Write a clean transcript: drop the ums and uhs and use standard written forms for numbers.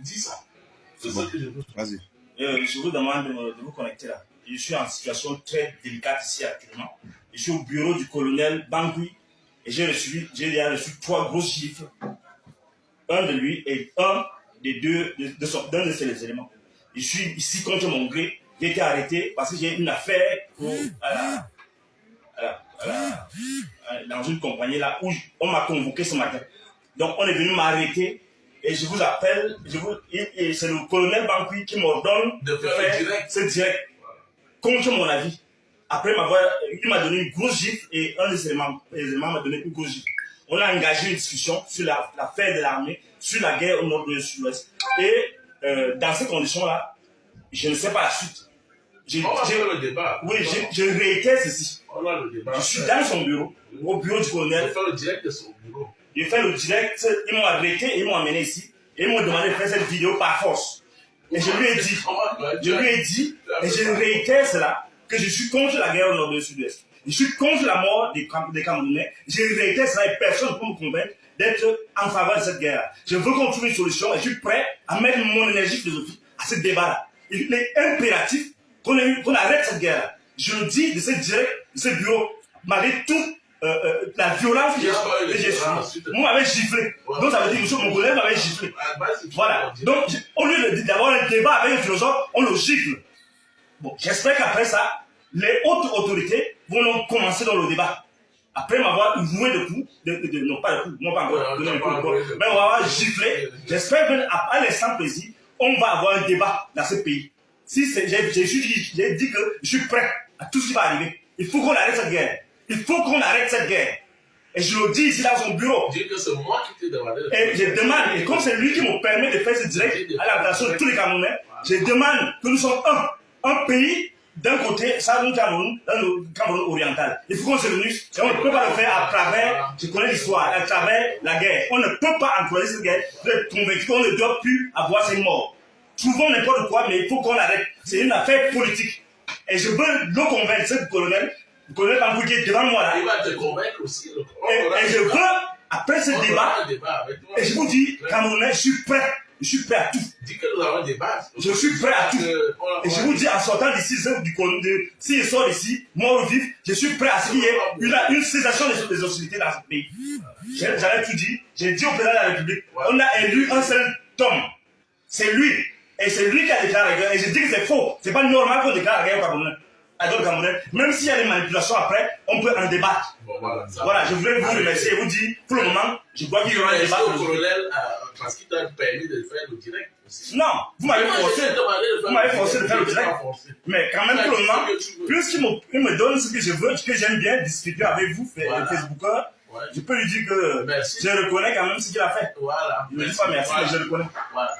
dis ça. C'est ça que je veux. Vas-y. Je vous demande de vous connecter là. Je suis en situation très délicate ici actuellement. Je suis au bureau du colonel Bangui et j'ai reçu 3 grosses gifles. Un de lui et un des deux d'un de ses éléments. Je suis ici contre mon gré. J'ai été arrêté parce que j'ai une affaire dans une compagnie là où on m'a convoqué ce matin. Donc on est venu m'arrêter et je vous appelle, et c'est le colonel Bangui qui m'ordonne de faire ce direct contre mon avis. Après il m'a donné une grosse gifle et un des éléments m'a donné une grosse gifle. On a engagé une discussion sur l'affaire de l'armée, sur la guerre au nord de sud-ouest. Et dans ces conditions-là, je ne sais pas la suite. On va faire le débat. Oui, je réitère ceci. On a le débat. Je suis dans son bureau, au bureau du colonel. Je fais le direct de son bureau. J'ai fait le direct, ils m'ont arrêté et ils m'ont amené ici. Et ils m'ont demandé de faire cette vidéo par force. Et je lui ai dit, et je réitère cela, que je suis contre la guerre au nord du sud-ouest. Je suis contre la mort des Camerounais. Je réitère cela et personne ne peut me convaincre d'être en faveur de cette guerre. Je veux qu'on trouve une solution et je suis prêt à mettre mon énergie philosophique à ce débat-là. Il est impératif qu'on arrête cette guerre-là. Je le dis de ce direct, de ce bureau, malgré toute la violence que j'ai subie. Moi, m'avait giflé. Donc ça veut dire que mon collègue m'avait giflé. Voilà. Donc, au lieu d'avoir un débat avec un philosophe, on le gifle. Bon, j'espère qu'après ça, les hautes autorités vont donc commencer dans le débat. Après m'avoir voué de coups, non pas de coups, non pas encore, mais on va avoir giflé. J'espère qu'à l'instant précis, on va avoir un débat dans ce pays. Si j'ai dit que je suis prêt à tout ce qui va arriver. Il faut qu'on arrête cette guerre. Il faut qu'on arrête cette guerre. Et je le dis ici dans son bureau. Dis que c'est moi qui t'ai demandé. Et je demande, et comme c'est lui qui me permet de faire ce direct à la relation de tous les Camerounais, je demande que nous sommes un pays. D'un côté, ça nous Cameroun, dans le Cameroun oriental. Il faut qu'on se réunisse. Et on ne peut pas le faire à travers, je connais l'histoire, à travers la guerre. On ne peut pas encourager cette guerre. Vous êtes convaincus qu'on ne doit plus avoir ces morts. Trouvons n'importe quoi, mais il faut qu'on arrête. C'est une affaire politique. Et je veux le convaincre, ce colonel Bangui qui est devant moi là. Il va te convaincre aussi. Et je veux, après ce débat, et je vous dis, Camerounais, je suis prêt. Je suis prêt à tout. Dis que nous avons des bases. Je suis prêt à tout. Et je vous dis, en sortant d'ici, s'il sort d'ici, mort ou vif, je suis prêt à ce qu'il y ait une cessation des hostilités dans ce pays. J'avais tout dit. J'ai dit au président de la République, on a élu un seul homme. C'est lui. Et c'est lui qui a déclaré la guerre. Et je dis que c'est faux. C'est pas normal qu'on déclare la guerre au Cameroun. À d'autres Camerounais. Même s'il y a des manipulations après, on peut en débattre. Bon, voilà, je voulais vous remercier et vous dire, pour le moment, je crois qu'il y aura un débat. Le colonel, parce qu'il t'a permis de faire le direct aussi. Non, vous m'avez forcé de faire le direct. Mais quand même, pour le moment, puisqu'il me donne ce que je veux, que j'aime bien discuter avec vous, les Facebookers, je peux lui dire que je reconnais quand même ce qu'il a fait. Voilà. Il ne me dit pas merci, mais je le reconnais. Voilà.